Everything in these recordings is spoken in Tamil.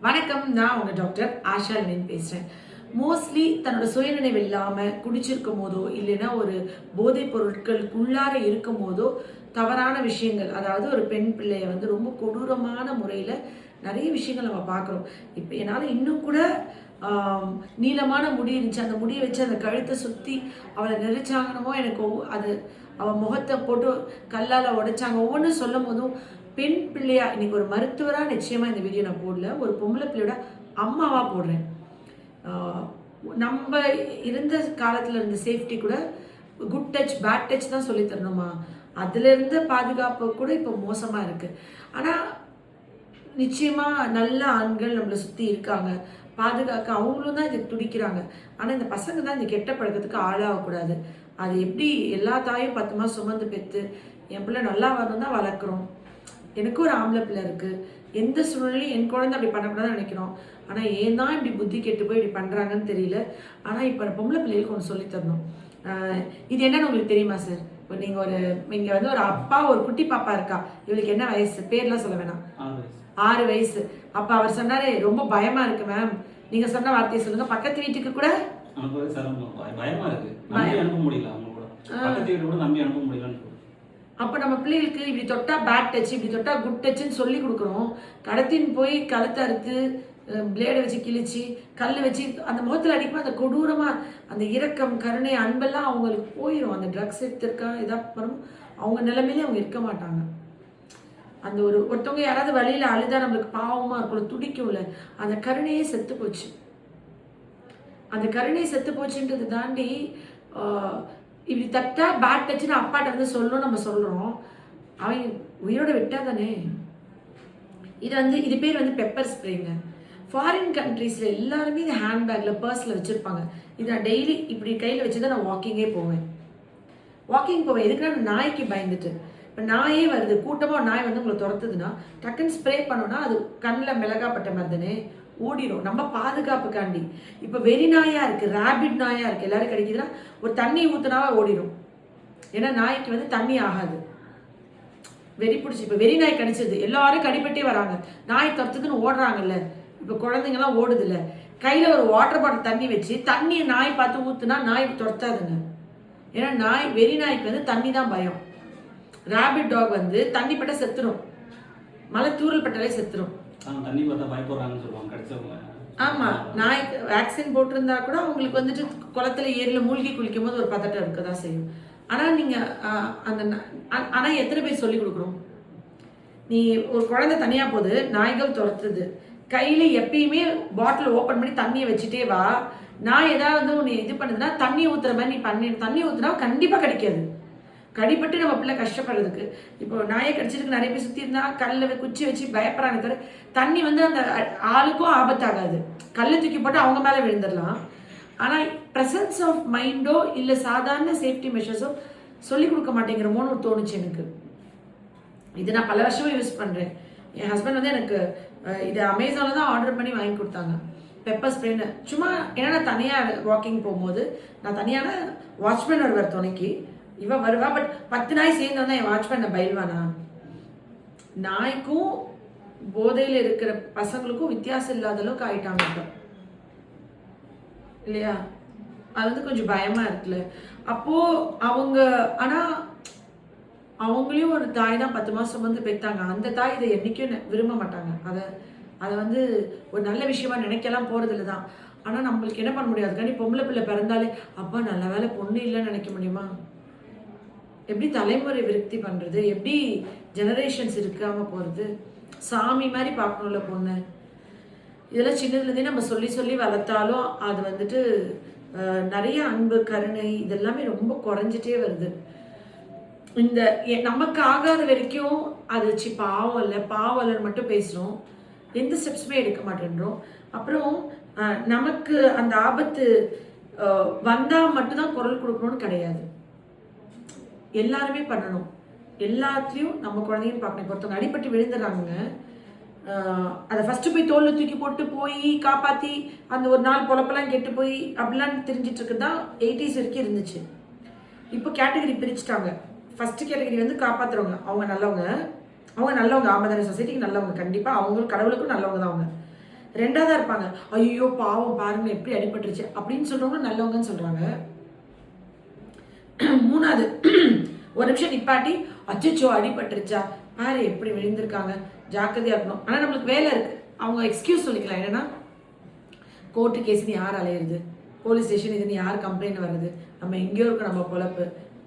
வணக்கம், நான் உங்க டாக்டர் ஆஷா லெனின் பேசுறேன். மோஸ்ட்லி தன்னோட சுயநினைவு இல்லாம குடிச்சிருக்கும் போதோ, இல்லைன்னா ஒரு போதைப் பொருட்களுக்குள்ளார இருக்கும் போதோ, தவறான விஷயங்கள், அதாவது ஒரு பெண் பிள்ளைய வந்து ரொம்ப கொடூரமான முறையில நிறைய விஷயங்கள் நம்ம பார்க்குறோம். இப்ப என்னால இன்னும் கூட நீளமான முடி இருந்துச்சு. அந்த முடிய வச்சு அந்த கழுத்த சுத்தி அவள நெரிச்சாங்கன்னமோ எனக்கு அது அவ முகத்த போட்டு கல்லால உடைச்சாங்க. ஒவ்வொன்னும் சொல்லும்போதும் பெண் பிள்ளையா இன்னைக்கு ஒரு மருத்துவரா நிச்சயமா இந்த வீடியோ நான் போடல. ஒரு பொம்பளை பிள்ளையோட அம்மாவா போடுறேன். நம்ம இருந்த காலத்துல இருந்த சேஃப்டி கூட குட் டச், பேட் டச் தான் சொல்லி தரணுமா? அதுல இருந்த பாதுகாப்பு கூட இப்போ மோசமா இருக்கு. ஆனா நிச்சயமா நல்ல ஆண்கள் நம்மளை சுத்தி இருக்காங்க. பாதுகாக்க அவங்களும் தான் இதுக்கு துடிக்கிறாங்க. ஆனா இந்த பசங்க தான் இந்த கெட்ட பழக்கத்துக்கு ஆளாகக்கூடாது. அது எப்படி எல்லா தாயும் 10 மாசம் சுமந்து பெத்து என் பிள்ளை நல்லா வரணும் தான் வளர்க்குறோம். எனக்கும் ஒரு ஆம்பளை பிள்ளை இருக்கு. எந்த சூழ்நிலையும் என் குழந்தை அப்படி பண்ணக்கூடாதுன்னு நினைக்கிறோம். ஆனா ஏன் தான் இப்படி புத்தி கெட்டு போய் இப்படி பண்றாங்கன்னு தெரியல. ஆனா இப்ப பொம்பளை பிள்ளைகளுக்கு ஒன்று சொல்லி தரணும். இது என்னன்னு உங்களுக்கு தெரியுமா சார்? இப்போ நீங்க இங்க வந்து ஒரு அப்பா, ஒரு குட்டி பாப்பா இருக்கா. இவளுக்கு என்ன வயசு? பேர்லாம் சொல்ல வேணாம். 6 வயசு. அப்ப அவர் சொன்னாரு, ரொம்ப பயமா இருக்கு மேம், நீங்க சொன்ன வார்த்தையை சொல்லுங்க. பக்கத்து வீட்டுக்கு கூட பயமா இருக்கு. நம்பி அனுப்ப முடியல. அவங்க கூட பக்கத்து வீட்டு கூட நம்பி அனுப்ப முடியலன்னு. அப்ப நம்ம பிள்ளைகளுக்கு இப்படி தொட்டா பேட் டச், இப்படி தொட்டா குட் டச்ன்னு சொல்லி கொடுக்குறோம். கடத்தின்னு போய் கழுத்தை அறுத்து பிளேடை வச்சு கிழிச்சு கல் வச்சு அந்த முகத்தில் அடிக்கும்போது அந்த கொடூரமா அந்த இரக்கம், கருணை, அன்பெல்லாம் அவங்களுக்கு போயிடும். அந்த ட்ரக்ஸ் எடுத்திருக்கா இதாப்புறம் அவங்க நிலைமையிலே அவங்க இருக்க மாட்டாங்க. அந்த ஒருத்தவங்க யாராவது வழியில அழுதா நம்மளுக்கு பாவமா இருக்கும், துடிக்கும்ல, அந்த கருணையே செத்து போச்சு. அந்த கருணை செத்து போச்சுன்றது தாண்டி இப்படி தட்டா பேட் டச்சுன்னு அப்பாட்ட வந்து சொல்லணும் நம்ம சொல்றோம். அவன் உயிரோட விட்டா தானே. இது பேர் வந்து பெப்பர் ஸ்ப்ரேங்க. ஃபாரின் கண்ட்ரீஸ்ல எல்லாருமே இந்த ஹேண்ட்பேக்ல, பர்ஸ்ல வச்சிருப்பாங்க. இது நான் டெய்லி இப்படி கையில வச்சுதான் நான் வாக்கிங் போவேன். எதுக்குன்னா நாய்க்கு பயந்துட்டு. இப்போ நாயே வருது, கூட்டமாக நாய் வந்து உங்களை துரத்துதுன்னா டக்குன்னு ஸ்ப்ரே பண்ணோன்னா அது கண்ணில் மிளகாப்பட்ட மாதிரி தானே ஓடிடும், நம்ம பாதுகாப்புக்காண்டி. இப்போ வெறி நாயா இருக்கு, ரேபிட் நாயா இருக்கு, எல்லாரும் கிடைக்குதுன்னா ஒரு தண்ணி ஊத்துனாவே ஓடிடும். ஏன்னா நாய்க்கு வந்து தண்ணி ஆகாது, வெறி பிடிச்சி. இப்போ வெறி நாய் கடிச்சது, எல்லாரும் கடிப்பட்டே வராங்க, நாய் துரத்துதுன்னு ஓடுறாங்கல்ல. இப்போ குழந்தைங்கலாம் ஓடுது இல்லை, கையில ஒரு வாட்டர் பாட்டில் தண்ணி வச்சு தண்ணியை நாய் பார்த்து ஊத்துனா நாய் துரத்தாதுங்க. ஏன்னா வெறி நாய்க்கு வந்து தண்ணி தான் பயம். ராபிட் டாக் வந்து தண்ணி பட்ட செத்துரும், மழை தூரல் பட்டாலே செத்துரும். தண்ணி பார்த்தா பயப்படுறாங்கன்னு சொல்லுவாங்க கடிச்சவங்க. ஆமா, நாய்க்கு வேக்சின் போட்டிருந்தா கூட அவங்களுக்கு வந்துட்டு குளத்துல ஏரியில மூழ்கி குளிக்கும் போது ஒரு பதட்டம் இருக்கதான் செய்யும். ஆனா நீங்க ஆனா எத்தனை பேர் சொல்லி கொடுக்குறோம்? நீ ஒரு குழந்தை தனியா போகுது, நாய்கள் துரத்துது, கையில எப்பயுமே பாட்டில் ஓப்பன் பண்ணி தண்ணியை வச்சுட்டே வா. நான் ஏதாவது உன்னை இது பண்ணுதுன்னா தண்ணி ஊத்துற மாதிரி நீ பண்ணி தண்ணி ஊத்துனா கண்டிப்பா கிடைக்காது. கடிப்பட்டு நம்ம பிள்ளை கஷ்டப்படுறதுக்கு. இப்போ நாயை கடிச்சிருக்கு நிறைய பேர் சுற்றி இருந்தால் கல்லை குச்சி வச்சு பயப்படுறாங்க தவிர தண்ணி வந்து அந்த ஆளுக்கும் ஆபத்தாகாது. கல்லை தூக்கி போட்டு அவங்க மேலே விழுந்துடலாம். ஆனால் ப்ரெசன்ஸ் ஆஃப் மைண்டோ இல்லை சாதாரண சேஃப்டி மெஷர்ஸோ சொல்லிக் கொடுக்க மாட்டேங்கிறமோன்னு தோணுச்சு எனக்கு. இது நான் பல வருஷமாக யூஸ் பண்ணுறேன். என் ஹஸ்பண்ட் வந்து எனக்கு இது அமேசானில் தான் ஆர்டர் பண்ணி வாங்கி கொடுத்தாங்க, பெப்பர் ஸ்ப்ரேன்னு. சும்மா ஏன்னா நான் தனியாக வாக்கிங் போகும்போது நான் தனியான வாட்ச்மேன் வருவார் துணைக்கு, இவ வருவா. பட் 10 நாய் சேர்ந்து வந்தா என் வாட்ச்மேன் பயில்வானா? நாய்க்கும் போதையில் இருக்கிற பசங்களுக்கும் வித்தியாசம் இல்லாத அளவுக்கு ஆயிட்டாங்க இப்போ, இல்லையா? அது வந்து கொஞ்சம் பயமா இருக்குல்ல. அப்போ அவங்க ஆனா அவங்களையும் ஒரு தாய் தான் 10 மாசம் வந்து பெற்றாங்க. அந்த தாய் இதை என்னைக்கும் விரும்ப மாட்டாங்க. அதை வந்து ஒரு நல்ல விஷயமா நினைக்கலாம் போறது இல்லை தான். ஆனா நம்மளுக்கு என்ன பண்ண முடியாது? கண்டி பொம்பளை பிள்ளை பிறந்தாலே அப்பா நல்ல வேலை பொண்ணு இல்லைன்னு நினைக்க முடியுமா? எப்படி தலைமுறை விருத்தி பண்றது? எப்படி ஜெனரேஷன்ஸ் இருக்காம போறது? சாமி மாதிரி பார்க்கணும்ல பொண்ணு. இதெல்லாம் சின்னதுலேருந்தே நம்ம சொல்லி சொல்லி வளர்த்தாலும் அது வந்துட்டு நிறைய அன்பு, கருணை இதெல்லாமே ரொம்ப குறைஞ்சிட்டே வருது. இந்த நமக்கு ஆகாத வரைக்கும் அது பாவம் இல்லைன்னு மட்டும் பேசுகிறோம், எந்த ஸ்டெப்ஸுமே எடுக்க மாட்டேன்றோம். அப்புறம் நமக்கு அந்த ஆபத்து வந்தால் மட்டும்தான் குரல் கொடுக்கணும்னு கிடையாது, எல்லாருமே பண்ணணும். எல்லாத்துலேயும் நம்ம குழந்தையும் பார்க்கணும். ஒருத்தவங்க அடிபட்டு விழுந்துடுறாங்க, அதை ஃபஸ்ட்டு போய் தோல்ல தூக்கி போட்டு போய் காப்பாற்றி அந்த ஒரு நாள் பொழப்பெல்லாம் கெட்டு போய் அப்படிலாம் தெரிஞ்சிட்டு இருக்குது தான் 80s வரைக்கும் இருந்துச்சு. இப்போ கேட்டகரி பிரிச்சுட்டாங்க. ஃபஸ்ட்டு கேட்டகரி வந்து காப்பாற்றுறவங்க, அவங்க நல்லவங்க, ஆமாம் தானே, சொசைட்டிக்கு நல்லவங்க, கண்டிப்பாக அவங்க கடவுளுக்கும் நல்லவங்க தான் அவங்க. ரெண்டாவதா இருப்பாங்க, ஐயோ பாவம் பாருங்க எப்படி அடிபட்டுருச்சு அப்படின்னு சொல்றவங்க நல்லவங்கன்னு சொல்றாங்க. மூணாவது, ஒரு நிமிஷம் நிப்பாட்டி அச்சச்சோ அடிபட்டுருச்சா பாரு எப்படி விழுந்திருக்காங்க ஜாக்கிரதையா இருக்கணும். ஆனா நம்மளுக்கு வேலை இருக்கு, அவங்க எக்ஸ்கியூஸ் சொல்லிக்கலாம். என்னன்னா கோர்ட்டு கேஸ்ன்னு யார் அலையிறது, போலீஸ் ஸ்டேஷன் இதுன்னு யார் கம்ப்ளைண்ட் வருது, நம்ம எங்கேயோ இருக்க நம்ம பொழப்பு,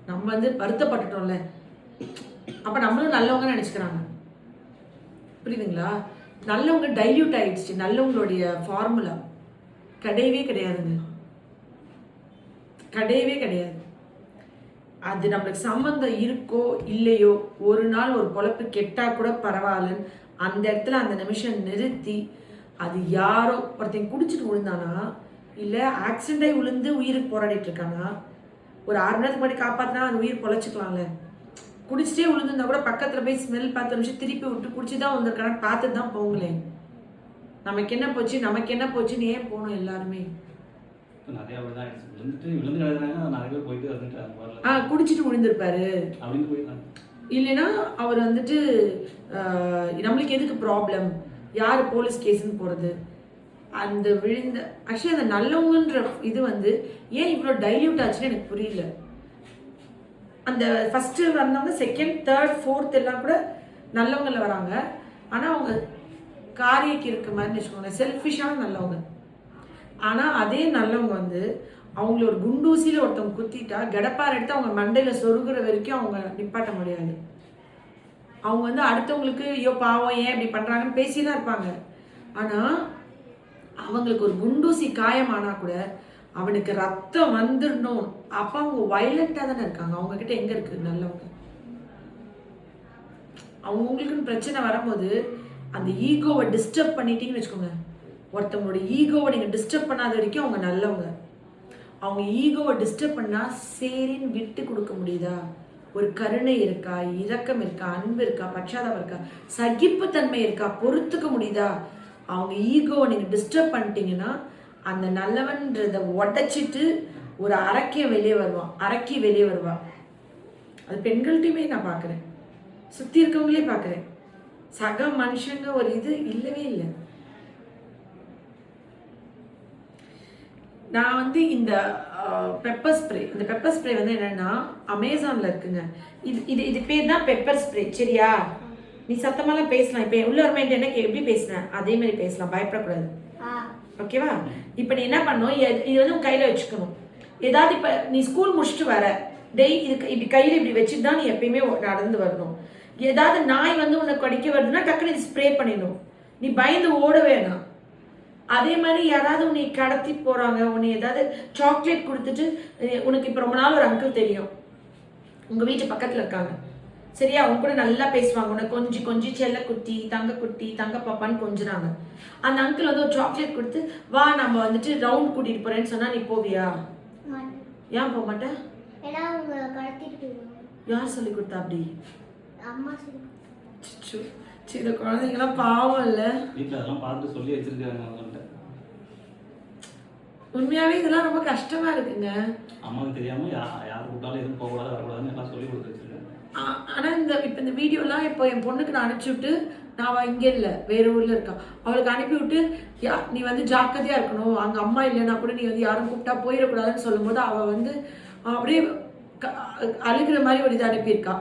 நம்ம வந்து வருத்தப்பட்டுட்டோம்ல, அப்ப நம்மளும் நல்லவங்க நினைச்சுக்கிறாங்க. புரியுதுங்களா? நல்லவங்க டைல்யூட் ஆயிடுச்சு. நல்லவங்களுடைய ஃபார்முலா கிடையவே கிடையாதுங்க, கிடையவே கிடையாது. அது நம்மளுக்கு சம்மந்தம் இருக்கோ இல்லையோ, ஒரு நாள் ஒரு பொழப்பு கெட்டா கூட பரவாயில்லன்னு அந்த இடத்துல அந்த நிமிஷம் நிறுத்தி, அது யாரோ ஒருத்தன் குடிச்சிட்டு விழுந்தானா, இல்லை ஆக்சிடென்ட் ஆகி விழுந்து உயிருக்கு போராடிட்டு இருக்கானா, ஒரு 6 மணி நேரத்துக்கு முன்னாடி காப்பாத்தினா அந்த உயிர் பொழைச்சிக்கலாம்ல. குடிச்சிட்டே விழுந்துருந்தா கூட பக்கத்தில் போய் ஸ்மெல் பார்த்த நிமிஷம் திருப்பி விட்டு குடிச்சு தான் வந்திருக்கான்னு பார்த்துட்டு தான் போங்களேன். நமக்கு என்ன போச்சு நமக்கு என்ன போச்சுன்னு ஏன் போகணும் எல்லாருமே? நிறைய அப்படிதான் ஆயிடுச்சு. விழுந்து கிடக்குறாங்க, நிறைய பேர் போயிட்டு வந்துட்டு குடிச்சிட்டு விழுந்திருப்பாரு அப்படின்னு போயிருக்காங்க. இல்லைன்னா அவர் வந்துட்டு நம்மளுக்கு எதுக்கு ப்ராப்ளம், யார் போலீஸ் கேஸ்ன்னு போகிறது, அந்த விழுந்த ஆக்சுவலி அந்த நல்லவங்கன்ற இது வந்து ஏன் இவ்வளோ டைல்யூட் ஆச்சுன்னு எனக்கு புரியல. அந்த ஃபஸ்ட்டு வந்தவங்க செகண்ட் தேர்ட் ஃபோர்த் எல்லாம் கூட நல்லவங்கள வராங்க. ஆனால் அவங்க காரியக்கு இருக்க மாதிரி வச்சுக்கோங்க, செல்ஃபிஷான நல்லவங்க. ஆனால் அதே நல்லவங்க வந்து அவங்கள ஒரு குண்டூசியில் ஒருத்தவங்க குத்திட்டா கடப்பார் எடுத்து அவங்க மண்டையில் சொருகிற வரைக்கும் அவங்க நிப்பாட்ட முடியாது. அவங்க வந்து அடுத்தவங்களுக்கு ஐயோ பாவம் ஏன் இப்படி பண்ணுறாங்கன்னு பேசி தான் இருப்பாங்க. ஆனால் அவங்களுக்கு ஒரு குண்டூசி காயமானா கூட அவனுக்கு ரத்தம் வந்துடணும், அப்போ அவங்க வயலண்டாக தானே இருக்காங்க. அவங்கக்கிட்ட எங்கே இருக்குது நல்லவங்க? அவங்களுக்குன்னு பிரச்சனை வரும்போது அந்த ஈகோவை டிஸ்டர்ப் பண்ணிட்டீங்கன்னு வச்சுக்கோங்க. ஒருத்தவங்களோட ஈகோவை நீங்கள் டிஸ்டர்ப் பண்ணாத வரைக்கும் அவங்க நல்லவங்க. அவங்க ஈகோவை டிஸ்டர்ப் பண்ணால் சரின்னு விட்டு கொடுக்க முடியுதா? ஒரு கருணை இருக்கா, இரக்கம் இருக்கா, அன்பு இருக்கா, பச்சாதாபம் இருக்கா, சகிப்புத்தன்மை இருக்கா, பொறுத்துக்க முடியுதா? அவங்க ஈகோவை நீங்கள் டிஸ்டர்ப் பண்ணிட்டீங்கன்னா அந்த நல்லவன்றதை உடைச்சிட்டு ஒரு அரக்கிய வெளியே வருவான், அரக்கி வெளியே வருவான். அது பெண்கள்கிட்டையுமே நான் பார்க்குறேன், சுற்றி இருக்கவங்களே பார்க்குறேன். சக மனுஷங்க ஒரு இது இல்லவே இல்லை. நான் வந்து இந்த பெப்பர் ஸ்ப்ரே, இந்த பெப்பர் ஸ்ப்ரே வந்து என்னன்னா அமேசானில் இருக்குங்க. இது பேர் தான் பெப்பர் ஸ்ப்ரே. சரியா? நீ சத்தமெல்லாம் பேசலாம். இப்போ உள்ள ஒரு மைண்ட் என்ன எப்படி பேசுனேன் அதே மாதிரி பேசலாம், பயப்படக்கூடாது. ஓகேவா? இப்போ நீ என்ன பண்ணணும், இது வந்து உன் கையில் வச்சுக்கணும். ஏதாவது இப்போ நீ ஸ்கூல் முடிச்சுட்டு வர இதுக்கு இப்படி கையில் இப்படி வச்சுட்டு தான் நீ எப்பயுமே நடந்து வரணும். ஏதாவது நாய் வந்து உன்னை கடிக்க வருதுன்னா டக்குன்னு இது ஸ்ப்ரே பண்ணிடணும், நீ பயந்து ஓட வேணாம். அதே மாதிரி யாராவது உன்னை கடத்தி போகிறாங்க, உன்னை ஏதாவது சாக்லேட் கொடுத்துட்டு, உனக்கு இப்போ ரொம்ப நாள் ஒரு அங்கிள் தெரியும், உங்கள் வீட்டு பக்கத்தில் இருக்காங்க, சரியா? அவங்க கூட நல்லா பேசுவாங்க, உனக்கு கொஞ்சம் கொஞ்சம் செல்ல குட்டி தங்க பாப்பான்னு கொஞ்சினாங்க. அந்த அங்கிள் வந்து ஒரு சாக்லேட் கொடுத்து வா நம்ம வந்துட்டு ரவுண்ட் கூட்டிகிட்டு போகிறேன்னு சொன்னால் நீ போவியா? ஏன் போக மாட்டேன்? யார் சொல்லி கொடுத்தா அப்படி? சில குழந்தைங்களாம் பாவம் இல்லை, வீட்டில் அதெல்லாம் பார்த்து சொல்லி வச்சிருக்காங்க. உண்மையாவே இதெல்லாம் ரொம்ப கஷ்டமா இருக்குங்க. அம்மாவுக்கு தெரியாம யார் கூட்டாலும் எதுவும் போகக்கூடாது வரக்கூடாதுன்னு எல்லாம் சொல்லி கொடுத்து வச்சிருக்கேன். ஆனால் இந்த வீடியோலாம் இப்போ என் பொண்ணுக்கு நான் அனுப்பிச்சி விட்டு, நான் இங்கே இல்லை வேற ஊரில் இருக்கா, அவளுக்கு அனுப்பி விட்டு நீ வந்து ஜாக்கிரதையாக இருக்கணும், அங்கே அம்மா இல்லைன்னா கூட நீ வந்து யாரும் கூப்பிட்டா போயிடக்கூடாதுன்னு சொல்லும்போது அவள் வந்து அப்படியே அழுகிற மாதிரி ஒரு இதை அனுப்பியிருக்கா.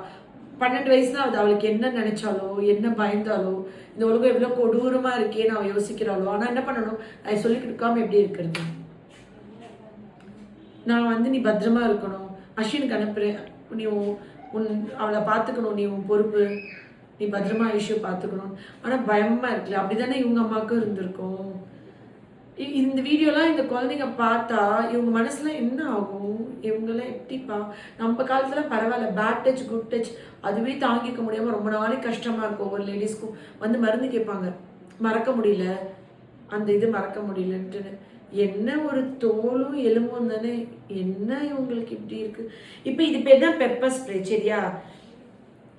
12 வயசு தான் அது. அவளுக்கு என்ன நினைச்சாலோ என்ன பயந்தாலோ இந்த உலகம் எவ்வளோ கொடூரமாக இருக்கேன்னு அவள் யோசிக்கிறாளோ. ஆனால் என்ன பண்ணணும், அதை சொல்லி கொடுக்காம எப்படி இருக்கிறது? நான் வந்து நீ பத்திரமா இருக்கணும், அஸ்வினுக்கு அனுப்புகிறேன், நீ அவளை பார்த்துக்கணும், நீ உன் பொறுப்பு, நீ பத்திரமா ஐஷு பார்த்துக்கணும். ஆனால் பயமாக இருக்குல்ல, அப்படி தானே இவங்க அம்மாவுக்கும் இருந்திருக்கும். இந்த வீடியோலாம் இந்த குழந்தைங்க பார்த்தா இவங்க மனசுல என்ன ஆகும்? இவங்கெல்லாம் எப்படிப்பா? நம்ம காலத்துல பரவாயில்ல, பேட் டச் குட் டச் அதுவே தாங்கிக்க முடியாமல் ரொம்ப நாளைக்கு கஷ்டமாக இருக்கும். ஒவ்வொரு லேடிஸ்க்கும் வந்து மருந்து கேட்பாங்க, மறக்க முடியல, அந்த இது மறக்க முடியலன்ட்டுன்னு. என்ன ஒரு தோலும் எலும்பும் தானே, என்ன இவங்களுக்கு இப்படி இருக்கு? இப்போ இது பேர் தான் பெப்பர் ஸ்ப்ரே. சரியா?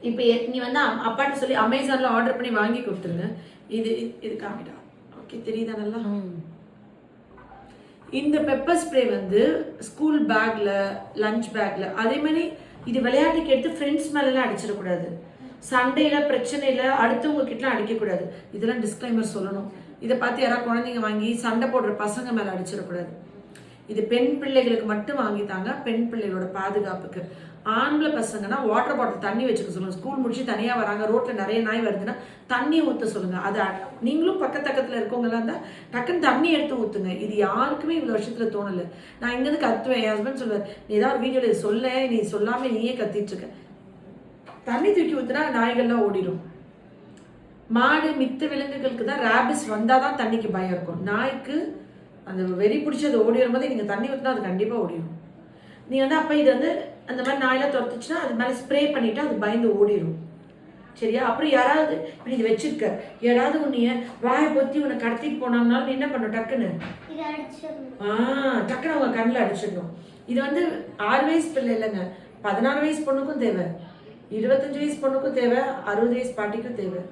இப்போ நீ வந்து அப்பாட்ட சொல்லி அமேசானில் ஆர்டர் பண்ணி வாங்கி கொடுத்துருங்க. இது காமிடா. ஓகே, தெரியுதா நல்லா? இந்த பெப்பர் ஸ்ப்ரே வந்து ஸ்கூல் பேக்ல, லஞ்ச் பேக்ல, அதே மாதிரி இது விளையாட்டுக்கு எடுத்து ஃப்ரெண்ட்ஸ் மேலாம் அடிச்சிடக்கூடாது. சண்டையில பிரச்சனையில அடுத்தவங்க கிட்டலாம் அடிக்கக்கூடாது. இதெல்லாம் டிஸ்க்ளைமர் சொல்லணும். இதை பார்த்து யாராவது குழந்தைங்க வாங்கி சண்டை போடுற பசங்க மேலே அடிச்சிடக்கூடாது. இது பெண் பிள்ளைகளுக்கு மட்டும் வாங்கித்தாங்க, பெண் பிள்ளைகளோட பாதுகாப்புக்கு. ஆண்களை பசங்கன்னா வாட்டர் பாட்டில் தண்ணி வச்சுக்க சொல்லுங்க. ஸ்கூல் முடிச்சு தனியாக வராங்க, ரோட்டில் நிறைய நாய் வருதுன்னா தண்ணி ஊற்ற சொல்லுங்க. அது நீங்களும் பக்கத்தில் இருக்கவங்கலாம் இருந்தால் டக்குன்னு தண்ணி எடுத்து ஊற்றுங்க. இது யாருக்குமே இவ்வளோ வருஷத்தில் தோணலை. நான் இங்கேருந்து கத்துவேன், என் ஹஸ்பண்ட் சொல்லுவார், நீ ஏதாவது வீடியோவில் சொல்ல, நீ சொல்லாமல் நீயே கத்திட்டு இருக்க. தண்ணி தூக்கி ஊற்றுனா நாய்கள்லாம் ஓடிடும். மாடு மித்த விலங்குகளுக்கு தான் ரேபிஸ் வந்தால் தான் தண்ணிக்கு பயம் இருக்கும். நாய்க்கு அந்த வெறி பிடிச்சி அது ஓடி வரும்போது நீங்கள் தண்ணி ஊற்றினா அது கண்டிப்பாக ஓடிடும். நீ வந்து அப்போ இது வந்து அந்த மாதிரி நாயெல்லாம் துரத்துச்சுன்னா அது மேலே ஸ்ப்ரே பண்ணிவிட்டு அது பயந்து ஓடிடும். சரியா? அப்புறம் யாராவது இப்படி இது வச்சிருக்க, யாராவது உன்னைய வாயை பொத்தி உன்னை கடத்திட்டு போனாங்கனாலும் நீ என்ன பண்ணும், டக்குன்னு டக்குன்னு அவங்க கண்ணில் அடிச்சிடணும். இது வந்து 6 வயசு பிள்ளை இல்லைங்க, 16 வயசு பொண்ணுக்கும் தேவை, 25 வயசு பொண்ணுக்கும் தேவை, 60 வயசு பாட்டிக்கும் தேவை,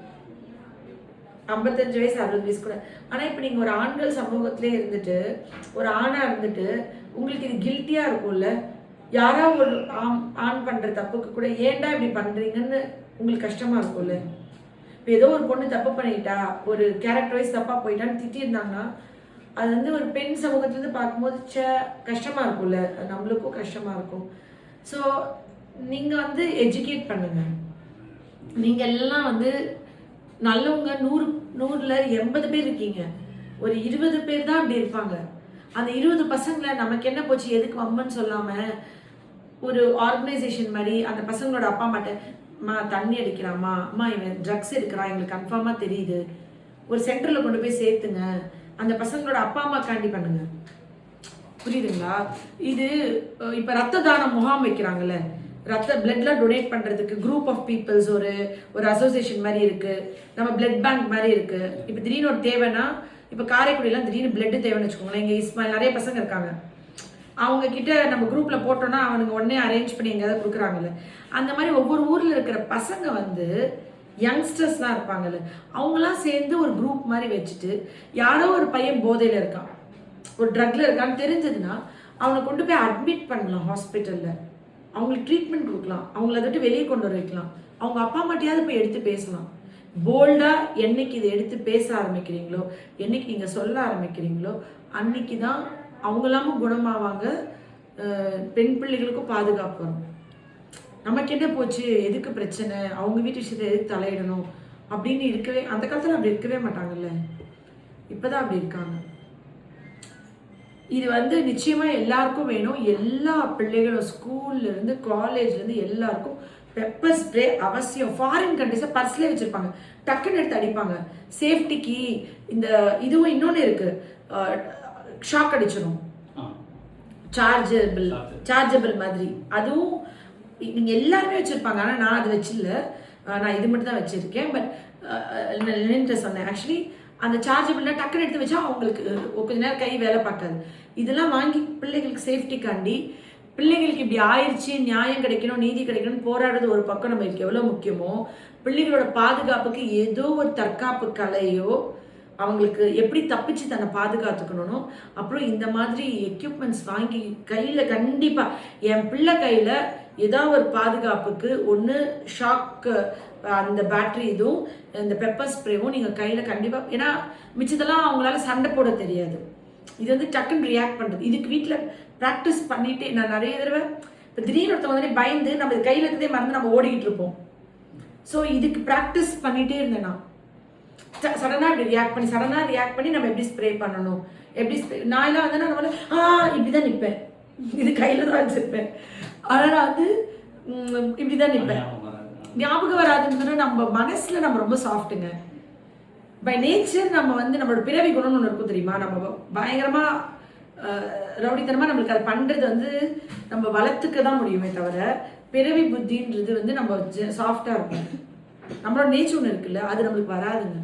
55 வயசு 60 வயசு கூட. ஆனால் இப்போ நீங்கள் ஒரு ஆண்கள் சமூகத்திலே இருந்துட்டு ஒரு ஆணாக இருந்துட்டு உங்களுக்கு இது கில்ட்டியாக இருக்கும்ல. யாராவது ஒரு ஆண் பண்ணுற தப்புக்கு கூட ஏன்டா இப்படி பண்ணுறீங்கன்னு உங்களுக்கு கஷ்டமாக இருக்கும்ல. இப்போ ஏதோ ஒரு பொண்ணு தப்பு பண்ணிட்டா, ஒரு கேரக்டர் வைஸ் தப்பாக போயிட்டான்னு திட்டிருந்தாங்கன்னா அது வந்து ஒரு பெண் சமூகத்துலேருந்து பார்க்கும்போது கஷ்டமாக இருக்கும்ல, நம்மளுக்கும் கஷ்டமாக இருக்கும். ஸோ நீங்கள் வந்து எஜுகேட் பண்ணுங்க. நீங்கள் எல்லாம் வந்து நல்லவங்க 100ல் 80 பேர் இருக்கீங்க, ஒரு 20 பேர் தான் அப்படி இருப்பாங்க. அந்த 20 பசங்களை நமக்கு என்ன போச்சு எதுக்கு வம்பன்னு சொல்லாமல் ஒரு ஆர்கனைசேஷன் மாதிரி அந்த பசங்களோட அப்பா அம்மாட்ட தண்ணி அடிக்கிறாமா, அம்மா இவன் ட்ரக்ஸ் எடுக்கிறான் எங்களுக்கு கன்ஃபார்மாக தெரியுது, ஒரு சென்டரில் கொண்டு போய் சேர்த்துங்க, அந்த பசங்களோட அப்பா அம்மா காண்டி பண்ணுங்க. புரியுதுங்களா? இது இப்போ ரத்த தானம் முகாம் வைக்கிறாங்கல்ல, பிளட்லாம் டொனேட் பண்ணுறதுக்கு குரூப் ஆஃப் பீப்புள்ஸ் ஒரு அசோசியேஷன் மாதிரி இருக்குது, நம்ம பிளட் பேங்க் மாதிரி இருக்குது. இப்போ திடீர்னு ஒரு தேவைன்னா, இப்போ காரைக்குடியெலாம் திடீர்னு பிளட்டு தேவைன்னு வச்சுக்கோங்களேன். இங்கே இஸ்மாயில் நிறைய பசங்க இருக்காங்க, அவங்க கிட்ட நம்ம குரூப்பில் போட்டோன்னா அவனுங்க உடனே அரேஞ்ச் பண்ணி எங்கேயாவது கொடுக்குறாங்கல்ல. அந்த மாதிரி ஒவ்வொரு ஊரில் இருக்கிற பசங்க வந்து யங்ஸ்டர்ஸ்லாம் இருப்பாங்கல்ல, அவங்களாம் சேர்ந்து ஒரு குரூப் மாதிரி வச்சுட்டு யாரோ ஒரு பையன் போதையில் இருக்கான், ஒரு ட்ரக்ல இருக்கான்னு தெரிஞ்சதுன்னா அவனை கொண்டு போய் அட்மிட் பண்ணலாம் ஹாஸ்பிட்டலில், அவங்களுக்கு ட்ரீட்மெண்ட் கொடுக்கலாம், அவங்கள அதை விட்டு வெளியே கொண்டு வர வைக்கலாம், அவங்க அப்பா அம்மாட்டையாவது போய் எடுத்து பேசலாம். போல்டாக என்னைக்கு இதை எடுத்து பேச ஆரம்பிக்கிறீங்களோ, என்னைக்கு நீங்கள் சொல்ல ஆரம்பிக்கிறீங்களோ, அன்னைக்கு தான் அவங்களாமும் குணமாவாங்க, பெண் பிள்ளைகளுக்கும் பாதுகாப்பு வரும். நமக்கு என்ன போச்சு, எதுக்கு பிரச்சனை, அவங்க வீட்டு விஷயத்தை எதுக்கு தலையிடணும் அப்படின்னு இருக்கவே, அந்த காலத்தில் அப்படி இருக்கவே மாட்டாங்கல்ல, இப்போதான் அப்படி இருக்காங்க. இது வந்து நிச்சயமாக எல்லாருக்கும் வேணும். எல்லா பிள்ளைகளும் ஸ்கூல்லேருந்து காலேஜ்லேருந்து எல்லாருக்கும் பெப்பர் ஸ்ப்ரே அவசியம். ஃபாரின் கண்ட்ரிஸில் பர்ஸ்லேயே வச்சுருப்பாங்க, டக்குன்னு எடுத்து அடிப்பாங்க சேஃப்டிக்கு. இந்த இதுவும் இன்னொன்று இருக்குது, ஷாக் அடிச்சிடும், சார்ஜபிள் மாதிரி, அதுவும் நீங்கள் எல்லாருமே வச்சுருப்பாங்க. ஆனால் நான் அது வச்சில்ல, நான் இது மட்டும் தான் வச்சுருக்கேன். பட் நின்று சொன்னேன் ஆக்சுவலி அந்த சார்ஜபிள்னா டக்குன்னு எடுத்து வச்சா அவங்களுக்கு கொஞ்ச நேரம் கை வேலை பார்க்காது. இதெல்லாம் வாங்கி பிள்ளைகளுக்கு சேஃப்டிக்காண்டி, பிள்ளைகளுக்கு இப்படி ஆயிடுச்சு, நியாயம் கிடைக்கணும், நீதி கிடைக்கணும்னு போராடுறது ஒரு பக்கம் நம்மளுக்கு எவ்வளோ முக்கியமோ, பிள்ளைகளோட பாதுகாப்புக்கு ஏதோ ஒரு தற்காப்பு கலையோ, அவங்களுக்கு எப்படி தப்பிச்சு தன்னை பாதுகாத்துக்கணும்னோ, அப்புறம் இந்த மாதிரி எக்யூப்மெண்ட்ஸ் வாங்கி கையில் கண்டிப்பாக என் பிள்ளை கையில் ஏதாவது ஒரு பாதுகாப்புக்கு ஒன்று ஷாக்கு அந்த பேட்ரி இதுவும் இந்த பெப்பர் ஸ்ப்ரேவும் நீங்கள் கையில் கண்டிப்பாக, ஏன்னா மிச்சத்தெல்லாம் அவங்களால சண்டை போட தெரியாது, இது வந்து டக்குன்னு ரியாக்ட் பண்ணுறது. இதுக்கு வீட்டில் ப்ராக்டிஸ் பண்ணிட்டு நான் நிறைய தடவை இப்போ திடீர்னு ஒருத்தவங்க வந்து பயந்து நம்ம கையில் இருக்கிறதே மறந்து நம்ம ஓடிக்கிட்டு இருப்போம். ஸோ இதுக்கு ப்ராக்டிஸ் பண்ணிகிட்டே இருந்தேன் நான். சடனாக இப்படி ரியாக்ட் பண்ணி நம்ம எப்படி ஸ்ப்ரே பண்ணணும், எப்படி நான் எல்லாம் வந்து நான் வந்து இப்படி தான் நிற்பேன், இது கையில் தான் வச்சுருப்பேன், ஆனால் நான் வந்து இப்படி தான் நிற்பேன், ஞாபகம் வராதுன்னு. நம்ம மனசில் நம்ம ரொம்ப சாஃப்ட்டுங்க, பை நேச்சர் நம்ம வந்து நம்மளோட பிறவி குணம்னு ஒன்று இருக்கும் தெரியுமா, நம்ம பயங்கரமாக ரவுடித்தனமாக நம்மளுக்கு அதை பண்ணுறது வந்து நம்ம வளர்த்துக்க தான் முடியுமே தவிர, பிறவி புத்தின்றது வந்து நம்ம சாஃப்டாக இருக்கும், நம்மளோட நேச்சர் ஒன்று இருக்குல்ல, அது நம்மளுக்கு வராதுங்க.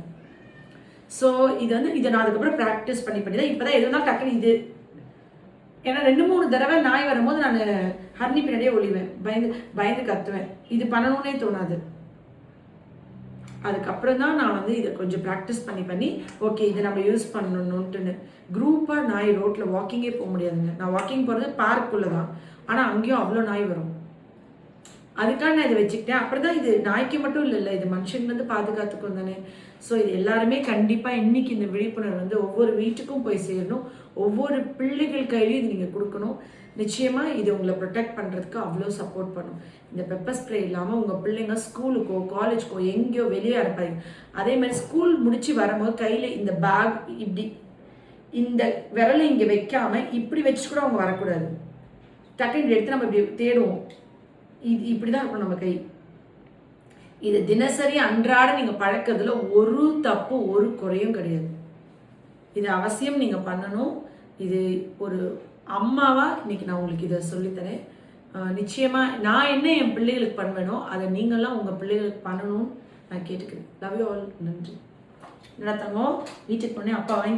ஸோ இது வந்து இதை நான் அதுக்கப்புறம் ப்ராக்டிஸ் பண்ணி தான் இப்போ தான் எதுனா டக்குனு இது, ஏன்னா 2-3 தடவை நாய் வரும்போது நான் ஹர்னி பின்னாடியே ஒளிவேன், பயந்து கத்துவேன், இது பண்ணணும்னே தோணாது. அதுக்கப்புறம் தான் நான் வந்து இதை கொஞ்சம் ப்ராக்டிஸ் பண்ணி ஓகே இதை நம்ம யூஸ் பண்ணணுன்ட்டுன்னு. குரூப்பாக நாய் ரோட்டில் வாக்கிங்கே போக முடியாதுங்க. நான் வாக்கிங் போகிறது பார்க்குள்ளே தான், ஆனால் அங்கேயும் அவ்வளோ நாய் வரும். அதுக்காக நான் இதை வச்சுக்கிட்டேன். அப்புறம் தான் இது நாய்க்கு மட்டும் இல்லை, இது மனுஷங்க வந்து பாதுகாத்துக்கும் தானே. ஸோ இது எல்லாருமே கண்டிப்பாக இன்னைக்கு இந்த விழிப்புணர்வு வந்து ஒவ்வொரு வீட்டுக்கும் போய் சேரணும். ஒவ்வொரு பிள்ளைகள் கையிலையும் இது நீங்கள் கொடுக்கணும். நிச்சயமாக இது உங்களை ப்ரொடெக்ட் பண்ணுறதுக்கு அவ்வளோ சப்போர்ட் பண்ணும். இந்த பெப்பர் ஸ்ப்ரே இல்லாமல் உங்கள் பிள்ளைங்க ஸ்கூலுக்கோ காலேஜ்க்கோ எங்கேயோ வெளியே அனுப்பாதீங்க. அதே மாதிரி ஸ்கூல் முடிச்சு வரும்போது கையில் இந்த பேக் இப்படி இந்த விரலை இங்கே வைக்காம இப்படி வச்சு கூட அவங்க வரக்கூடாது. டக்குன்னு எடுத்து நம்ம இப்படி தேடுவோம். இது இப்படி தான் இருக்கும் நம்ம கை. இது தினசரி அன்றாட நீங்கள் பழக்கிறதுல ஒரு தப்பு ஒரு குறையும் கிடையாது. இது அவசியம் நீங்கள் பண்ணணும். இது ஒரு அம்மாவா இன்னைக்கு நான் உங்களுக்கு இதை சொல்லித்தரேன். நிச்சயமாக நான் என்ன என் பிள்ளைகளுக்கு பண்ணுவேனோ அதை நீங்களாம் உங்கள் பிள்ளைகளுக்கு பண்ணணும்னு நான் கேட்டுக்கிறேன். Love you all. நன்றி. நடத்தங்க வீட்டுக்கு போனே அப்பா வாங்கி